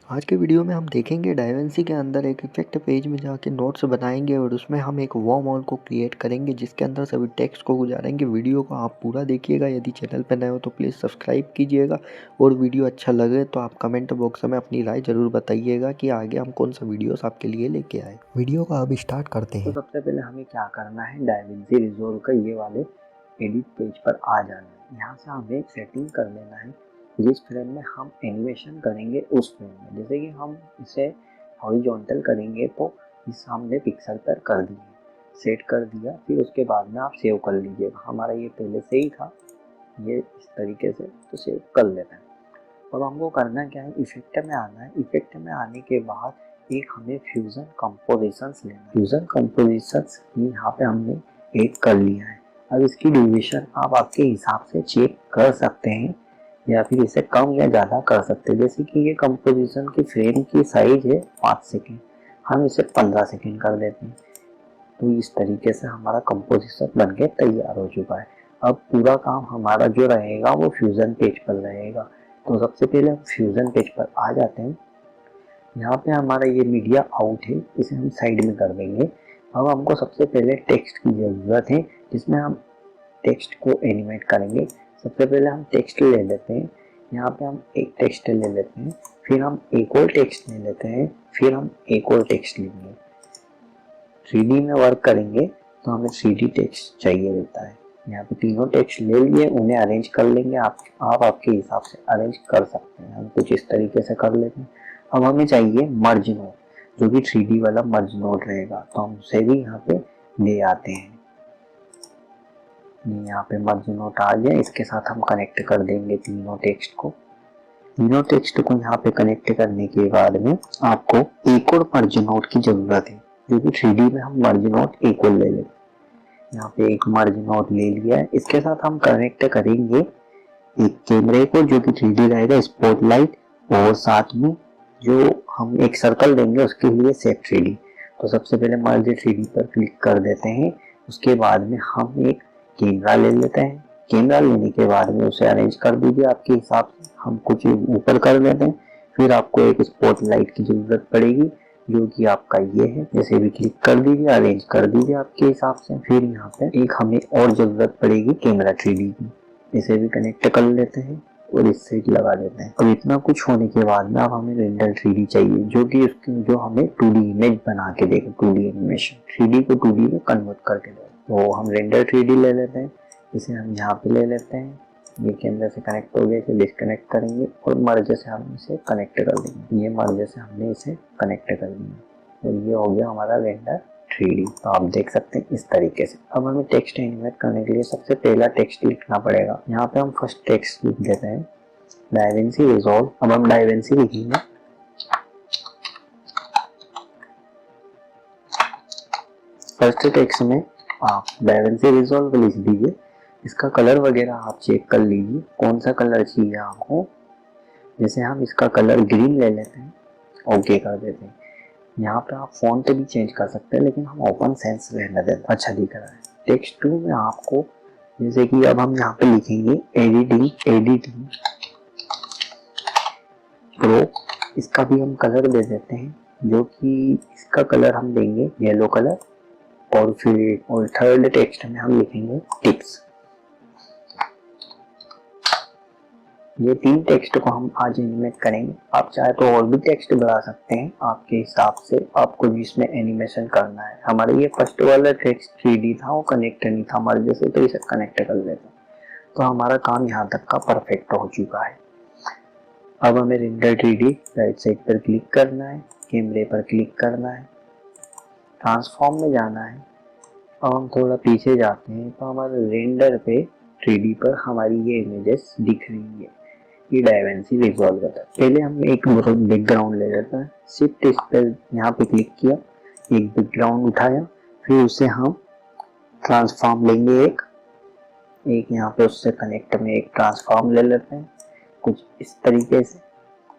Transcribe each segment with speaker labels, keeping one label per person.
Speaker 1: आज के वीडियो में हम देखेंगे डाइवेंसी के अंदर एक इफेक्ट पेज में जाके नोट्स बनाएंगे और उसमें हम एक वर्म होल को क्रिएट करेंगे जिसके अंदर सभी टेक्स्ट को गुजारेंगे। वीडियो को आप पूरा देखिएगा। यदि चैनल पर नए हो तो प्लीज़ सब्सक्राइब कीजिएगा और वीडियो अच्छा लगे तो आप कमेंट बॉक्स में अपनी राय ज़रूर बताइएगा कि आगे हम कौन सा वीडियोस आपके लिए लेके आए। वीडियो को अब स्टार्ट करते हैं।
Speaker 2: तो सबसे पहले हमें क्या करना है, डाइवेंसी रिजॉल्व का ये वाले एडिट पेज पर आ जाना है। यहाँ से हमें सेटिंग कर लेना है जिस फ्रेम में हम एनिमेशन करेंगे उस फ्रेम में। जैसे कि हम इसे हॉरिजॉन्टल करेंगे तो इस हमने पिक्सल पर कर दिए, सेट कर दिया। फिर उसके बाद में आप सेव कर लीजिएगा। हमारा ये पहले से ही था, ये इस तरीके से तो सेव कर लेना है। अब हमको करना क्या है, इफेक्ट में आना है। इफेक्ट में आने के बाद एक हमें फ्यूजन कंपोजिशंस लेना। फ्यूजन कंपोजिशंस यहाँ पे हमने ऐड कर लिया है। अब इसकी ड्यूरेशन आप आपके हिसाब से चेक कर सकते हैं या फिर इसे कम या ज़्यादा कर सकते हैं। जैसे कि ये कंपोजिशन की फ्रेम की साइज है 5 सेकेंड, हम इसे 15 सेकेंड कर देते हैं। तो इस तरीके से हमारा कंपोजिशन बनके तैयार हो चुका है। अब पूरा काम हमारा जो रहेगा वो फ्यूजन पेज पर रहेगा। तो सबसे पहले हम फ्यूजन पेज पर आ जाते हैं। यहाँ पे हमारा ये मीडिया आउट है, इसे हम साइड में कर देंगे। अब हमको सबसे पहले टेक्स्ट की ज़रूरत है जिसमें हम टेक्स्ट को एनिमेट करेंगे। सबसे पहले हम टेक्स्ट ले लेते हैं। यहाँ पे हम एक टेक्स्ट ले लेते हैं, फिर हम एक और टेक्स्ट ले लेते हैं, फिर हम एक और टेक्स्ट लेंगे। 3D में वर्क करेंगे तो हमें 3D टेक्स्ट चाहिए रहता है। यहाँ पे तीनों टेक्स्ट ले लिए, उन्हें अरेंज कर लेंगे। आप आपके हिसाब से अरेंज कर सकते हैं। हम कुछ इस तरीके से कर लेते हैं। अब हमें चाहिए मर्ज नोड, जो कि 3D वाला मर्ज नोड रहेगा, तो हम उसे भी यहाँ पे ले आते हैं। यहाँ पे मर्ज नोड आ गया, इसके साथ हम कनेक्ट कर देंगे तीनों टेक्स्ट को। तीनों टेक्स्ट को यहाँ पे कनेक्ट करने के बाद में आपको एक और मर्ज नोड की जरूरत है, जो कि 3D में हम मर्ज नोड एक और ले लेंगे। यहाँ पे एक मर्ज नोड ले लिया है, इसके साथ हम कनेक्ट करेंगे एक कैमरे को, जो कि 3D रहेगा, स्पॉटलाइट, और साथ में जो हम एक सर्कल देंगे उसके लिए सेट 3D। तो सबसे पहले मर्ज 3D पर क्लिक कर देते हैं। उसके बाद में हम एक कैमरा ले लेते हैं। कैमरा लेने के बाद में उसे अरेंज कर दीजिए आपके हिसाब से। हम कुछ ऊपर कर देते हैं। फिर आपको एक स्पॉटलाइट की जरूरत पड़ेगी, जो कि आपका ये है। जैसे भी क्लिक कर दीजिए, अरेंज कर दीजिए आपके हिसाब से। फिर यहाँ पे एक हमें और जरूरत पड़ेगी कैमरा 3D की, इसे भी कनेक्ट कर लेते हैं और इस साइड लगा देते हैं। अब इतना कुछ होने के बाद में अब हमें रेंडर 3D चाहिए, जो कि जो हमें 2D इमेज बना के देगा, 2D एनिमेशन, 3D को 2D में कन्वर्ट करके देगा। तो हम रेंडर 3D ले लेते हैं, इसे हम यहाँ पे ले लेते हैं। ये कैमरे से कनेक्ट हो गया, इसे डिस्कनेक्ट करेंगे और मर्ज से हम इसे कनेक्ट कर देंगे। ये मर्ज से हमने इसे कनेक्ट कर दिया और ये हो गया हमारा रेंडर 3D। तो आप देख सकते हैं इस तरीके से। अब हमें टेक्स्ट एनिमेट करने के लिए सबसे पहला टेक्स्ट लिखना पड़ेगा। यहाँ पे हम फर्स्ट टेक्स्ट लिख देते हैं, डाइवेंसी रिजॉल्व। अब हम डाइवेंसी लिखेंगे। फर्स्ट टेक्स्ट में आप डाइवेंसी रिजॉल्व लिख दीजिए। इसका कलर वगैरह आप चेक कर लीजिए, कौन सा कलर चाहिए आपको। जैसे हम इसका कलर ग्रीन ले लेते हैं, ओके कर देते हैं। यहाँ पे आप फॉन्ट भी चेंज कर सकते हैं, लेकिन हम ओपन सेंस रहने देते हैं, अच्छा दिख रहा है। टेक्स्ट 2 में आपको, जैसे कि अब हम यहाँ पे लिखेंगे एडिटिंग प्रो। इसका भी हम कलर दे देते हैं, जो कि इसका कलर हम देंगे येलो कलर। और फिर और थर्ड टेक्स्ट में हम लिखेंगे टिप्स। ये 3 टेक्स्ट को हम आज एनिमेट करेंगे। आप चाहे तो और भी टेक्स्ट बढ़ा सकते हैं आपके हिसाब से, आपको जिसमें एनिमेशन करना है। हमारे ये फर्स्ट वाला टेक्स्ट 3D था, वो कनेक्ट नहीं था हमारे जैसे, तो इसे कनेक्ट कर लेते। तो हमारा काम यहाँ तक का परफेक्ट हो चुका है। अब हमें रेंडर 3D राइट साइड पर क्लिक करना है, कैमरे पर क्लिक करना है, ट्रांसफॉर्म में जाना है। अब हम थोड़ा पीछे जाते हैं तो हमारे रेंडर पे 3D पर हमारी ये इमेजेस दिख रही है। ये डाइवेंसी रिजॉल्व होता है। पहले हम एक बैकग्राउंड ले लेते हैं, शिफ्ट इस पर यहाँ पे क्लिक किया, एक बैकग्राउंड उठाया, फिर उसे हम ट्रांसफॉर्म लेंगे। एक यहाँ पे उससे कनेक्ट में एक ट्रांसफॉर्म ले लेते हैं, कुछ इस तरीके से।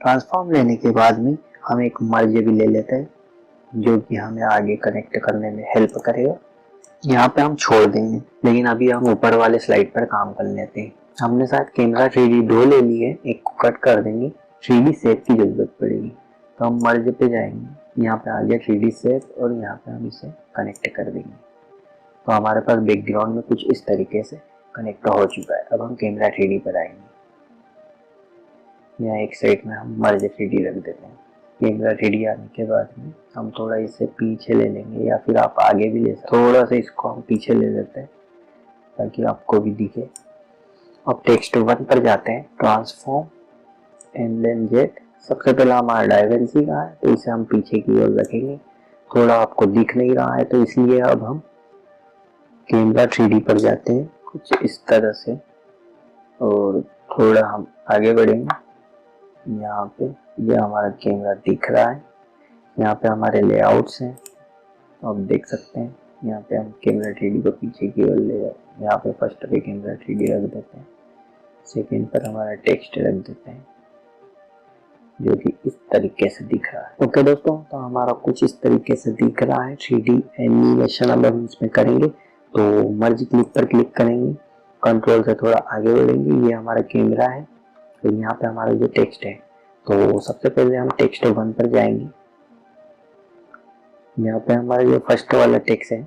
Speaker 2: ट्रांसफॉर्म लेने के बाद में हम एक मर्ज भी ले लेते हैं जो कि हमें आगे कनेक्ट करने में हेल्प करेगा। यहाँ पे हम छोड़ देंगे, लेकिन अभी हम ऊपर वाले स्लाइड पर काम कर लेते हैं। हमने शायद कैमरा 3D 2 ले ली है, एक को कट कर देंगे, 3D शेप की जरूरत पड़ेगी। तो हम मर्ज पे जाएंगे, यहाँ पे आ गया 3D शेप और यहाँ पे हम इसे कनेक्ट कर देंगे। तो हमारे पास बैकग्राउंड में कुछ इस तरीके से कनेक्ट हो चुका है। अब हम कैमरा 3D पर आएंगे, यहाँ एक साइड में हम मर्ज 3D रख देते हैं। कैमरा 3D आने के बाद में हम थोड़ा इसे पीछे ले लेंगे, या फिर आप आगे भी ले सकते, थोड़ा सा इसको हम पीछे ले लेते हैं ताकि आपको भी दिखे। अब टेक्स्ट 1 पर जाते हैं, ट्रांसफॉर्म एंड देन जेट। सबसे पहला हमारा डाइवेंसी का है, तो इसे हम पीछे की ओर रखेंगे। थोड़ा आपको दिख नहीं रहा है तो इसलिए अब हम कैमरा 3D पर जाते हैं कुछ इस तरह से, और थोड़ा हम आगे बढ़ेंगे। यहाँ पे ये हमारा कैमरा दिख रहा है, यहाँ पे हमारे लेआउट्स हैं, आप देख सकते हैं। यहाँ पे हम कैमरा 3D को पीछे की ओर ले जाते हैं। यहाँ पे फर्स्ट पे कैमरा 3D रख देते हैं, सेकेंड पर हमारा टेक्स्ट रख देते हैं जो कि इस तरीके से दिख रहा है। ओके दोस्तों, तो हमारा कुछ इस तरीके से दिख रहा है 3D एनिमेशन। अब हम इसमें करेंगे तो मर्ज क्लिक पर क्लिक करेंगे, कंट्रोल से थोड़ा आगे बढ़ेंगे। ये हमारा कैमरा है, तो यहाँ पे हमारा जो टेक्स्ट है, तो सबसे पहले हम टेक्स्ट 1 पर जाएंगे। यहाँ पे हमारा जो फर्स्ट वाला टेक्स्ट है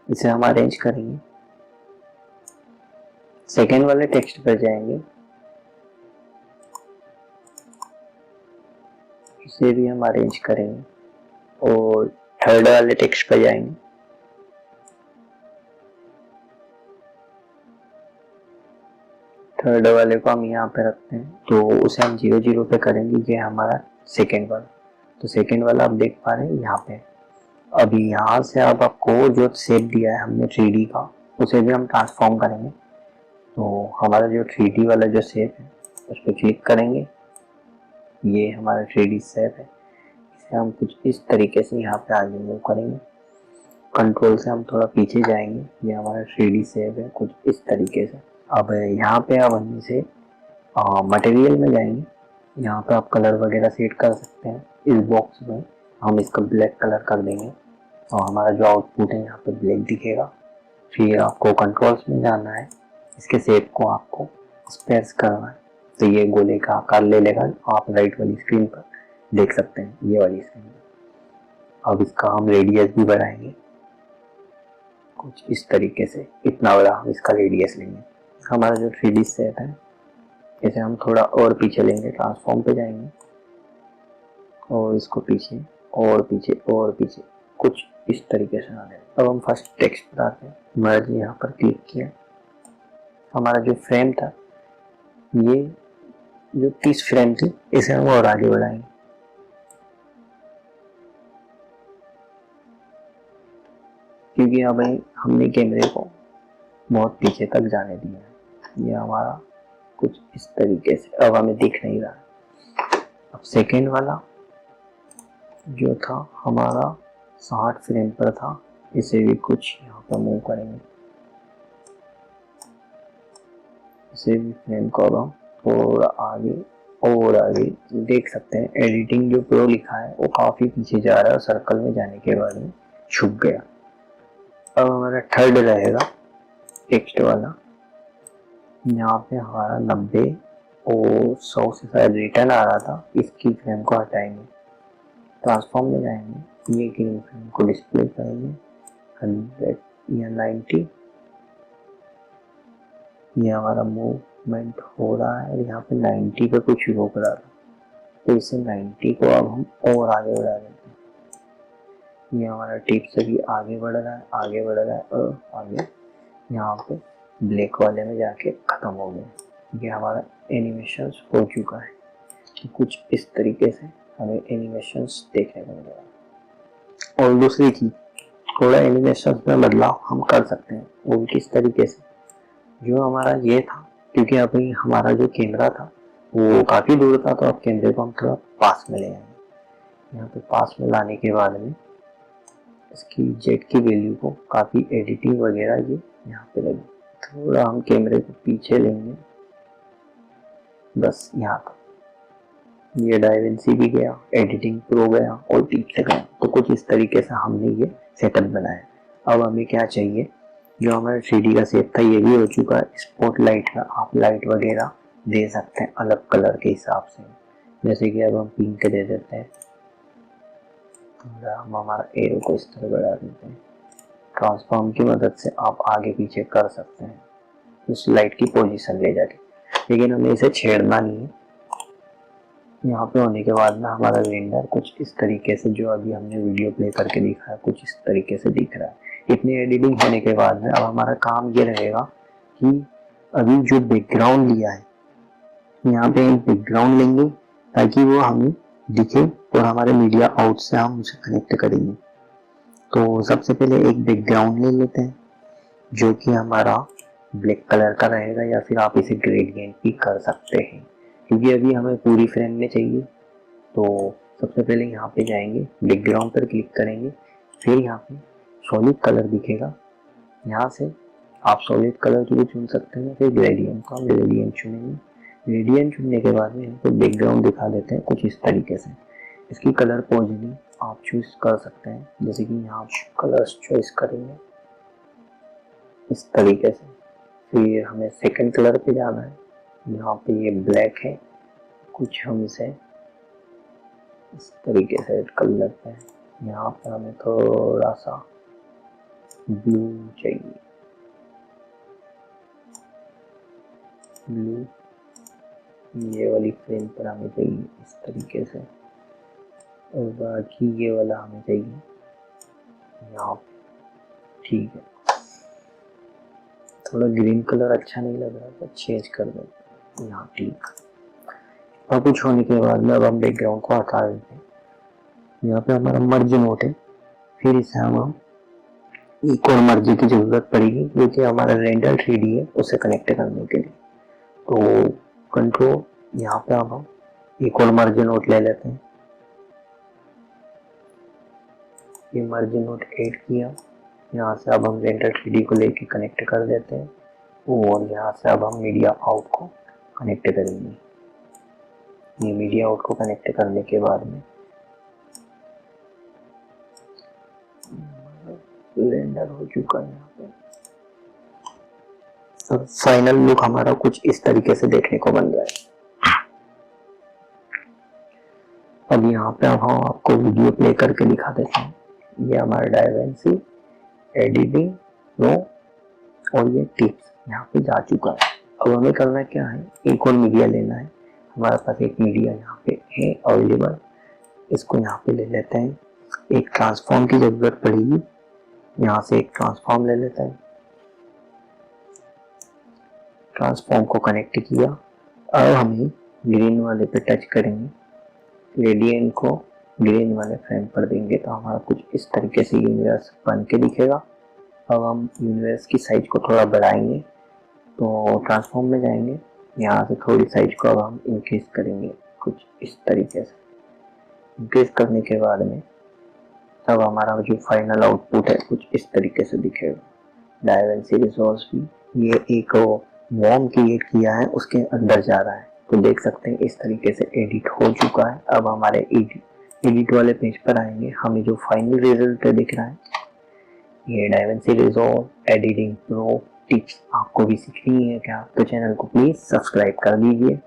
Speaker 2: इसे हम अरेंज करेंगे। सेकेंड वाले टेक्स्ट पर जाएंगे, इसे भी हम अरेंज करेंगे, और थर्ड वाले टेक्स्ट पर जाएंगे। थर्ड वाले को हम यहाँ पे रखते हैं, तो उसे हम 0 0 पे करेंगे। ये हमारा सेकेंड वाला, तो सेकेंड वाला आप देख पा रहे हैं यहाँ पे। अभी यहाँ से अब आपको जो शेप दिया है हमने 3D का, उसे भी हम ट्रांसफॉर्म करेंगे। तो हमारा जो 3D वाला जो शेप है उस पर क्लिक करेंगे, ये हमारा 3D शेप है। इसे हम कुछ इस तरीके से यहाँ पे आगे मूव करेंगे, कंट्रोल से हम थोड़ा पीछे जाएंगे। ये हमारा 3D शेप है कुछ इस तरीके से। अब यहाँ पे अब हम इसे मटेरियल में जाएंगे, यहाँ पे आप कलर वगैरह सेट कर सकते हैं। इस बॉक्स में हम इसका ब्लैक कलर कर देंगे, और हमारा जो आउटपुट है यहाँ पे ब्लैक दिखेगा। फिर आपको कंट्रोल्स में जाना है, इसके शेप को आपको स्पेस करना है, तो ये गोले का आकार ले लेगा। आप राइट वाली स्क्रीन पर देख सकते हैं, ये वाली स्क्रीन पर। अब इसका हम रेडियस भी बढ़ाएंगे कुछ इस तरीके से, इतना बड़ा हम इसका रेडियस लेंगे। हमारा जो 3D सेट है इसे हम थोड़ा और पीछे लेंगे, ट्रांसफॉर्म पे जाएंगे और इसको पीछे और पीछे और पीछे कुछ इस तरीके से आ जाए। अब हम फर्स्ट टेक्स्ट बताते हैं, मर्ज यहाँ पर क्लिक किया। हमारा जो फ्रेम था, ये जो 30 फ्रेम थे, इसे हम और आगे बढ़ाएंगे। क्योंकि अब हमने कैमरे को बहुत पीछे तक जाने दिया है, ये हमारा कुछ इस तरीके से अब हमें दिख नहीं रहा। अब सेकेंड वाला जो था हमारा 60 फ्रेम पर था, इसे भी कुछ यहाँ पर मूव करेंगे। इसे भी फ्रेम को अब हम थोड़ा आगे और आगे देख सकते हैं। एडिटिंग जो प्रो लिखा है वो काफी पीछे जा रहा है, और सर्कल में जाने के बाद में छुप गया। अब हमारा थर्ड रहेगा टेक्स्ट वाला, यहाँ पे हमारा 90 और 100 से शायद रिटर्न आ रहा था, इसकी फ्रेम को हटाएंगे, ट्रांसफॉर्म में जाएंगे, ये ग्रीन फ्रेम को डिस्प्ले करेंगे 100 या 90। ये हमारा मूवमेंट हो रहा है, और यहाँ पे 90 पे कुछ रोक रहा था, तो इसे 90 को अब हम और आगे बढ़ा देते हैं। ये हमारा टिप से भी आगे बढ़ रहा है, आगे बढ़ रहा है, और आगे यहाँ पे ब्लैक वाले में जाके खत्म हो गया। ये हमारा एनिमेशन हो चुका है। तो कुछ इस तरीके से हमें एनिमेशंस देखने को मिलेगा। और दूसरी चीज, थोड़ा एनिमेशन में बदलाव हम कर सकते हैं, वो किस तरीके से। जो हमारा ये था, क्योंकि अभी हमारा जो कैमरा था वो काफी दूर था, तो अब कैमरे को हम थोड़ा पास में ले आएंगे। यहाँ पे पास में लाने के बाद में इसकी जेट की वैल्यू को काफी एडिटिंग वगैरह ये यहाँ पे लगी, थोड़ा हम कैमरे को पीछे लेंगे, बस यहाँ तक। ये डाइवेंसी भी गया, एडिटिंग प्रो गया और टिप्स गया। तो कुछ इस तरीके से हमने ये सेटअप बनाया। अब हमें क्या चाहिए, जो हमारा 3D का सेट था ये भी हो चुका है। स्पॉट लाइट का आप लाइट वगैरह दे सकते हैं अलग कलर के हिसाब से, जैसे कि अब हम पिंक दे देते हैं, हम हमारा एरो को इस तरह बढ़ा देते हैं। ट्रांसफॉर्म की मदद से आप आगे पीछे कर सकते हैं उस लाइट की पोजीशन ले जाके, लेकिन हमें इसे छेड़ना नहीं है। यहाँ पे होने के बाद ना हमारा रेंडर कुछ इस तरीके से, जो अभी हमने वीडियो प्ले करके दिखा है, कुछ इस तरीके से दिख रहा है। इतनी एडिटिंग होने के बाद में अब हमारा काम ये रहेगा कि अभी जो बैकग्राउंड लिया है, यहाँ पे एक बैकग्राउंड लेंगे ताकि वो हमें दिखे और हमारे मीडिया आउट से हम उसे कनेक्ट करेंगे। तो सबसे पहले एक बैकग्राउंड ले लेते हैं जो कि हमारा ब्लैक कलर का रहेगा, या फिर आप इसे ग्रेडियंट भी कर सकते हैं, क्योंकि अभी हमें पूरी फ्रेम में चाहिए। तो सबसे पहले यहाँ पे जाएंगे, बैकग्राउंड पर क्लिक करेंगे, फिर यहाँ पे सॉलिड कलर दिखेगा, यहाँ से आप सॉलिड कलर को चुन सकते हैं, फिर ग्रेडियंट का ग्रेडियंट चुनेंगे। ग्रेडियंट चुनने के बाद में यहाँ पे बैकग्राउंड दिखा देते हैं कुछ इस तरीके से। इसकी कलर पोजिशनिंग आप चूज कर सकते हैं, जैसे कि यहाँ कलर्स चॉइस करेंगे इस तरीके से। फिर हमें सेकंड कलर पे जाना है, यहाँ पे ये ब्लैक है, कुछ हम इसे इस तरीके से ऐड कर लेते हैं। यहाँ पे हमें थोड़ा सा ब्लू चाहिए, ब्लू ये वाली फ्रेम पर हमें चाहिए इस तरीके से, और बाकी ये वाला हमें चाहिए यहाँ पे। ठीक है, थोड़ा ग्रीन कलर अच्छा नहीं लग रहा तो चेंज कर देते हैं यहाँ। ठीक, और कुछ होने के बाद में अब हम बैकग्राउंड को हटा देते हैं। यहाँ पे हमारा मर्ज नोट है, फिर इसे हम एक और मर्ज की जरूरत पड़ेगी क्योंकि हमारा रेंडर 3D है उसे कनेक्ट करने के लिए। तो कंट्रोल यहाँ पे अब हम एक और मर्ज नोट ले लेते हैं। ये मर्ज नोट ऐड किया, यहाँ से अब हम रेंडर 3D को लेके कनेक्ट कर देते हैं, और यहाँ से अब हम मीडिया आउट को कनेक्ट करेंगे। ये मीडिया आउट को कनेक्ट करने के बाद में रेंडर हो चुका है यहाँ पे। अब फाइनल लुक हमारा कुछ इस तरीके से देखने को बन रहा है। अब यहाँ पे अब हम आपको वीडियो प्ले करके दिखा देते हैं। ये हमारा डाइवेंसी, एडिटिंग प्रो और ये टिप्स यहाँ पे जा चुका है। अब हमें करना क्या है, एक और मीडिया लेना है। हमारे पास एक मीडिया यहाँ पे है अवेलेबल, इसको यहाँ पे ले लेते हैं। एक ट्रांसफॉर्म की जरूरत पड़ेगी, यहाँ से एक ट्रांसफॉर्म ले लेते हैं। ट्रांसफॉर्म को कनेक्ट किया, अब हमें ग्रीन वाले पे टच करेंगे, ग्रेडियंट को ग्रीन वाले फ्रेम पर देंगे तो हमारा कुछ इस तरीके से यूनिवर्स बन के दिखेगा। अब हम यूनिवर्स की साइज को थोड़ा बढ़ाएंगे, तो ट्रांसफॉर्म में जाएंगे, यहाँ से थोड़ी साइज को अब हम इंक्रीज करेंगे कुछ इस तरीके से। इंक्रीज करने के बाद में तब हमारा जो फाइनल आउटपुट है कुछ इस तरीके से दिखेगा। डाइवेंसी रिसोर्स भी ये एक वॉर्म क्रिएट किया है उसके अंदर जा रहा है, तो देख सकते हैं इस तरीके से एडिट हो चुका है। अब हमारे एडिट वाले पेज पर आएंगे, हमें जो फाइनल रिजल्ट दिख रहा है ये डाइवेंसी रिजोर्स एडिटिंग प्रो टिप्स आपको भी सीखनी है क्या, तो चैनल को प्लीज सब्सक्राइब कर दीजिए।